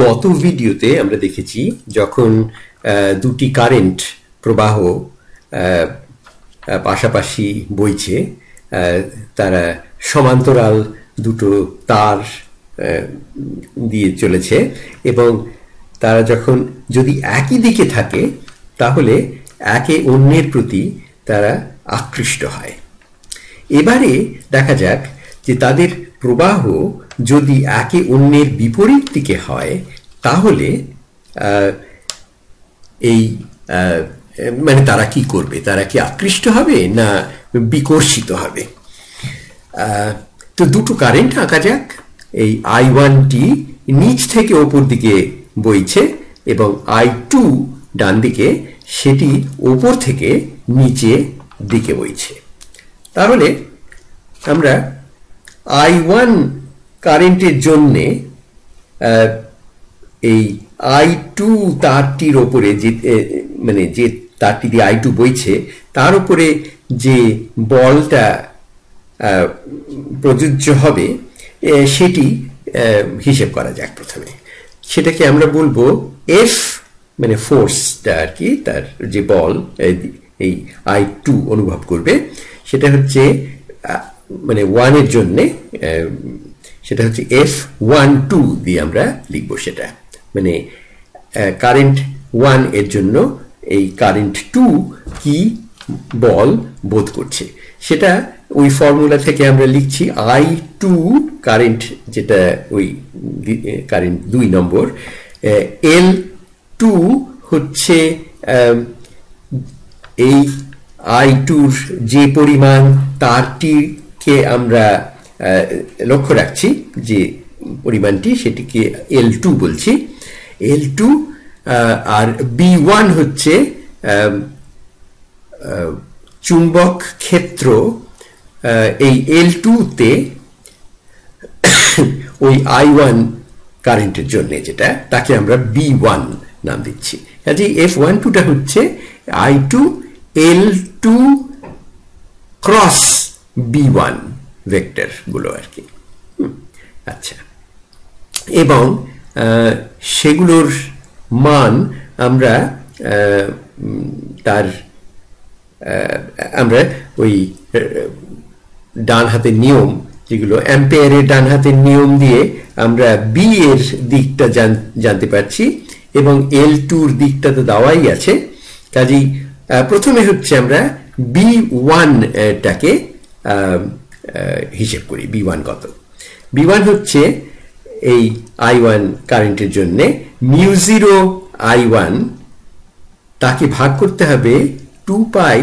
গত ভিডিওতে আমরা দেখেছি যখন দুটি কারেন্ট প্রবাহ পাশাপাশি বইছে, তারা সমান্তরাল দুটো তার দিয়ে চলেছে এবং তারা যখন যদি একই দিকে থাকে তাহলে একে অন্যের প্রতি তারা আকৃষ্ট হয়। এবারে দেখা যাক যে তাদের প্রবাহ যদি একে অন্যের বিপরীত দিকে হয় তাহলে এই মানে তারা কি করবে, তারা কি আকৃষ্ট হবে না বিকর্ষিত হবে। তো দুটো কারেন্ট আঁকা যাক। এই I1 নিচ থেকে ওপর দিকে বইছে এবং I2 ডান দিকে সেটি ওপর থেকে নিচে দিকে বইছে। তাহলে আমরা I1 কারেন্টের জন্য এই I2 তারটির ওপরে মানে যে তারটি দিয়ে I2 বইছে তার উপরে যে বলটা প্রযোজ্য হবে সেটি হিসেব করা যাক। প্রথমে সেটাকে আমরা বলবো F, মানে ফোর্সটা আর কি, তার যে বল এই I2 অনুভব করবে সেটা হচ্ছে মানে 1 এর জন্যে সেটা হচ্ছে F12 দিয়ে আমরা লিখবো। সেটা মানে কারেন্ট 1 এর জন্য এই কারেন্ট 2 কি বল বোধ করছে সেটা ওই ফর্মুলা থেকে আমরা লিখছি I2 কারেন্ট, যেটা ওই কারেন্ট 2 নম্বর, L2 হচ্ছে এই I2'র যে পরিমাণ তারটিকে আমরা লক্ষ্য রাখছি, যে পরিমাণটি সেটিকে L2 বলছি, L2, আর B1 হচ্ছে চুম্বক ক্ষেত্র এই L2 তে ওই I1 কারেন্টের জন্য, যেটা তাকে আমরা B1 নাম দিচ্ছি। কাজে F12টা হচ্ছে I2 L2 cross B1 vector গুলো আর কি। আচ্ছা, এবং সেগুলোর মান আমরা আমরা ওই ডান হাতের নিয়ম, যেগুলো অ্যাম্পিয়ারের ডান হাতের নিয়ম দিয়ে আমরা বি এর দিকটা জানতে পারছি এবং L2'র দিকটা তো দেওয়াই আছে। কাজেই প্রথমে হচ্ছে আমরা B1 টাকে হিসেব করি। B1 কত? B1 হচ্ছে এই I1 কারেন্টের জন্য μ0 I1, তাকে ভাগ করতে হবে 2 পাই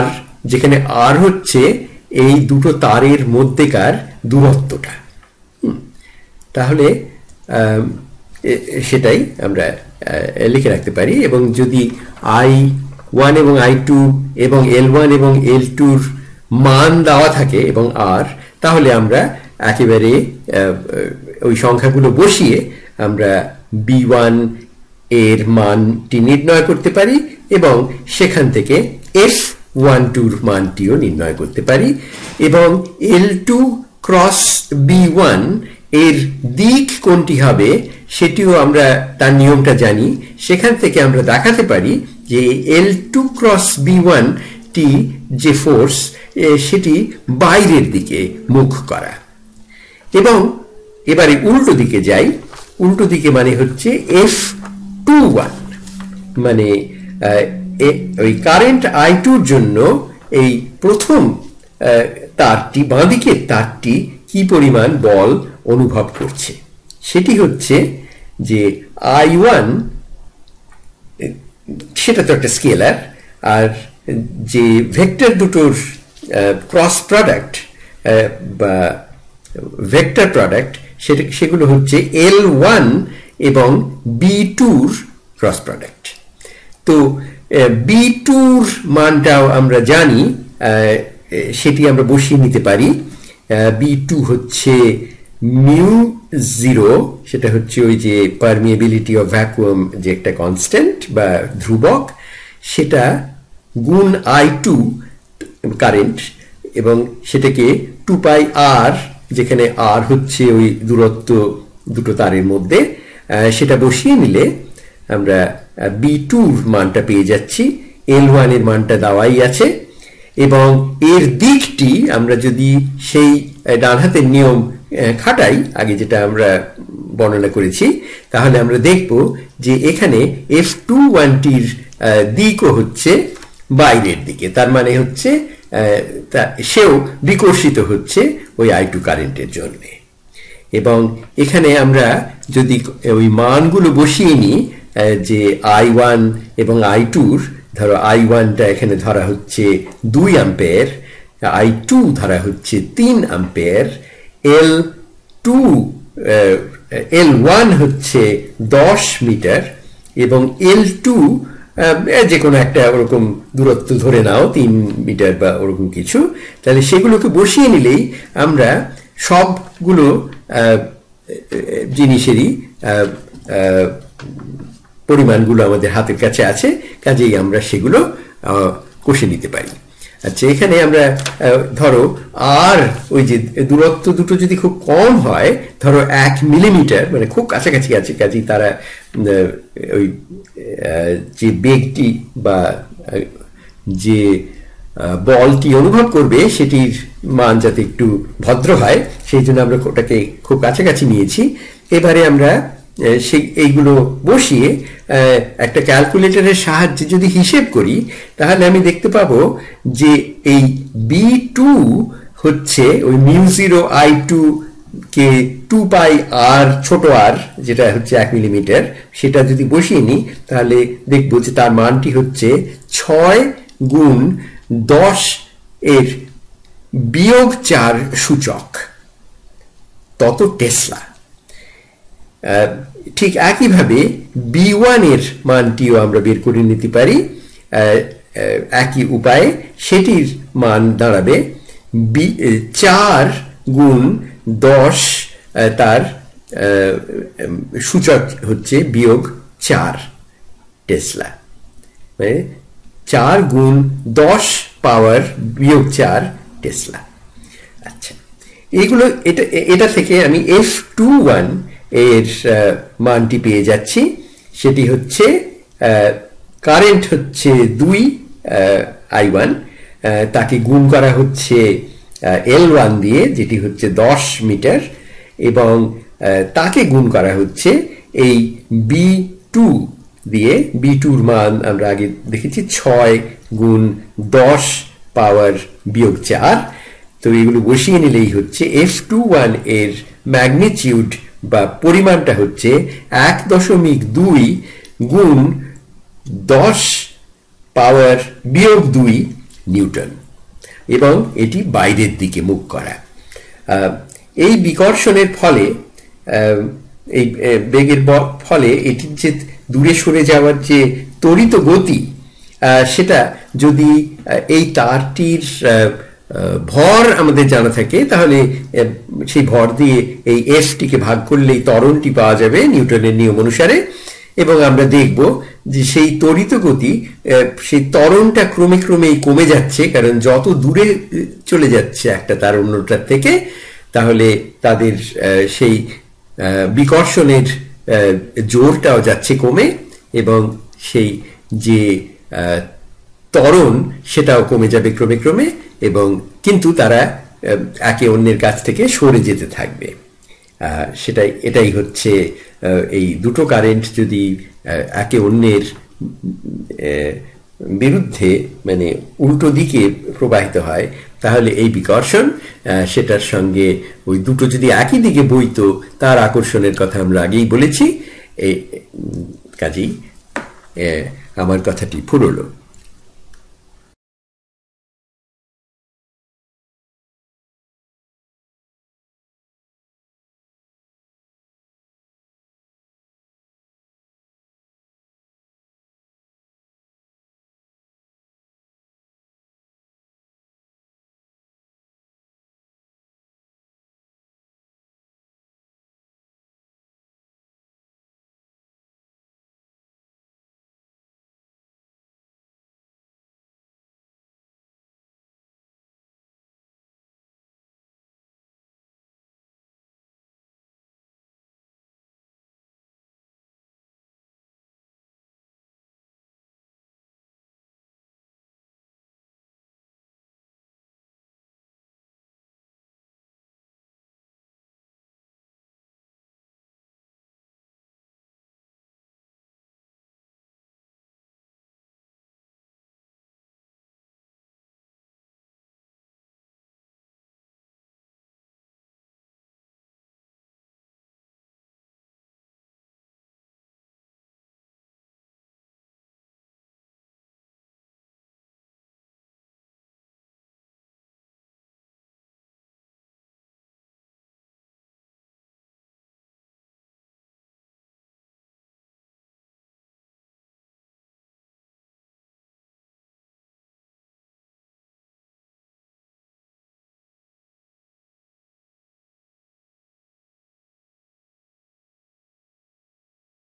R, যেখানে R হচ্ছে এই দুটো তারের মধ্যেকার দূরত্বটা। তাহলে সেটাই আমরা লিখে রাখতে পারি। এবং যদি I1 এবং I2 এবং L1 এবং L2'র মান দেওয়া থাকে এবং R, তাহলে আমরা একেবারে ওই সংখ্যাগুলো বসিয়ে আমরা B1 এর মানটি নির্ণয় করতে পারি এবং সেখান থেকে F12'র মানটিও নির্ণয় করতে পারি। এবং L2 ক্রস B1 এর দিক কোনটি হবে সেটিও আমরা তার নিয়মটা জানি। সেখান থেকে আমরা দেখাতে পারি যে L2 ক্রস B1 টি যে ফোর্স সেটি বাইরের দিকে মুখ করা। এবং এবারে উল্টো দিকে যাই। উল্টো দিকে মানে হচ্ছে F21, মানে ওই কারেন্ট I2'র জন্য এই প্রথম তারটি, বাঁদিকের তারটি কি পরিমাণ বল অনুভব করছে সেটি হচ্ছে যে I1, সেটা তো একটা স্কেলার, আর যে ভেক্টর দুটোর ক্রস প্রোডাক্ট বা ভেক্টর প্রোডাক্ট সেগুলো হচ্ছে L1 এবং B2'র ক্রস প্রোডাক্ট। তো B2'র মানটাও আমরা জানি, সেটি আমরা বসিয়ে নিতে পারি। B2 হচ্ছে μ0, সেটা হচ্ছে ওই যে পারমিয়েবিলিটি অফ ভ্যাকুয়াম, যে একটা কনস্ট্যান্ট বা ধ্রুবক, সেটা গুণ I2 কারেন্ট, এবং সেটাকে 2 পাই R, যেখানে R হচ্ছে ওই দূরত্ব দুটো তারের মধ্যে, সেটা বসিয়ে নিলে আমরা B2-র মানটা পেয়ে যাচ্ছি। L1 এর মানটা দেওয়াই আছে এবং এর দিকটি আমরা যদি সেই ডান হাতের নিয়ম খাটাই, আগে যেটা আমরা বর্ণনা করেছি, তাহলে আমরা দেখব যে এখানে F21টির দিকও হচ্ছে বাইরের দিকে। তার মানে হচ্ছে সেও বিকর্ষিত হচ্ছে ওই I2 কারেন্টের জন্য। এবং এখানে আমরা যদি ওই মানগুলো বসিয়ে নিই, যে I1 এবং I2-র, ধরো I1টা এখানে ধরা হচ্ছে 2 অ্যাম্পিয়ার, I2 ধরা হচ্ছে 3 অ্যাম্পিয়ার, L1 হচ্ছে 10 মিটার এবং L2 যে কোনো একটা ওরকম দূরত্ব ধরে নাও, 3 মিটার বা ওরকম কিছু, তাহলে সেগুলোকে বসিয়ে নিলেই আমরা সবগুলো জিনিসেরই পরিমাণগুলো আমাদের হাতের কাছে আছে, কাজেই আমরা সেগুলো কষে নিতে পারি। আচ্ছা, এখানে আমরা ধরো আর ওই যে দূরত্ব দুটো যদি খুব কম হয়, ধরো 1 মিলিমিটার, মানে খুব কাছাকাছি আছে, কাজেই তারা ওই যে বেগটি বা যে বলটি অনুভব করবে সেটির মান যাতে একটু ভদ্র হয়, সেই জন্য আমরা ওটাকে খুব কাছাকাছি নিয়েছি। এবারে আমরা এইগুলো বসিয়ে একটা ক্যালকুলেটরের সাহায্যে যদি হিসেব করি, তাহলে আমি দেখতে পাবো যে এই B2 হচ্ছে ওই μ0 I2 কে 2 পাই r, ছোট r যেটা হচ্ছে 1 মিলিমিটার, সেটা যদি বসিয়ে নিই তাহলে দেখবো যে তার মানটি হচ্ছে 6 গুণ 10 এর বিয়োগ 4 সূচক, তত টেসলা। ঠিক একইভাবে B1 এর মানটিও আমরা বের করে নিতে পারি একই উপায়ে। সেটির মান দাঁড়াবে 4 গুণ 10, তার সূচক হচ্ছে বিয়োগ 4 টেসলা, মানে 4 গুণ 10 পাওয়ার বিয়োগ 4 টেসলা। আচ্ছা, এইগুলো এটা থেকে আমি F21 এর মানটি পেয়ে যাচ্ছি। সেটি হচ্ছে কারেন্ট হচ্ছে 2 I1, তাকে গুণ করা হচ্ছে L1 দিয়ে, যেটি হচ্ছে 10 মিটার, এবং তাকে গুণ করা হচ্ছে এই B2 দিয়ে। B2-র মান আমরা আগে দেখেছি 6 গুণ 10 পাওয়ার বিয়োগ 4। তো এগুলো বসিয়ে নিলেই হচ্ছে F21 এর ম্যাগনিটিউড বা পরিমাণটা হচ্ছে 1.2 গুণ 10 পাওয়ার বিয়োগ 2 নিউটন, এবং এটি বাইরের দিকে মুখ করা। এই বিকর্ষণের ফলে, এই বেগের ফলে এটির যে দূরে সরে যাওয়ার যে তড়িৎ গতি, সেটা যদি এই তারটির ভর আমাদের জানা থাকে, তাহলে সেই ভর দিয়ে এই এফটিকে ভাগ করলেই ত্বরণটি পাওয়া যাবে নিউটনের নিয়ম অনুসারে, এবং আমরা দেখব যে সেই তড়িৎ গতি, সেই ত্বরণটা ক্রমে ক্রমে কমে যাচ্ছে, কারণ যত দূরে চলে যাচ্ছে একটা তার অন্যটার থেকে, তাহলে তাদের সেই বিকর্ষণের জোরটাও যাচ্ছে কমে, এবং সেই যে ত্বরণ সেটাও কমে যাবে ক্রমে ক্রমে, এবং কিন্তু তারা একে অন্যের কাছ থেকে সরে যেতে থাকবে। এটাই হচ্ছে এই দুটো কারেন্ট যদি একে অন্যের বিরুদ্ধে, মানে উল্টো দিকে প্রবাহিত হয়, তাহলে এই বিকর্ষণ, সেটার সঙ্গে ওই দুটো যদি একই দিকে বইতো, তার আকর্ষণের কথা আমরা আগেই বলেছি। কাজেই আমার কথাটি ফুরলো।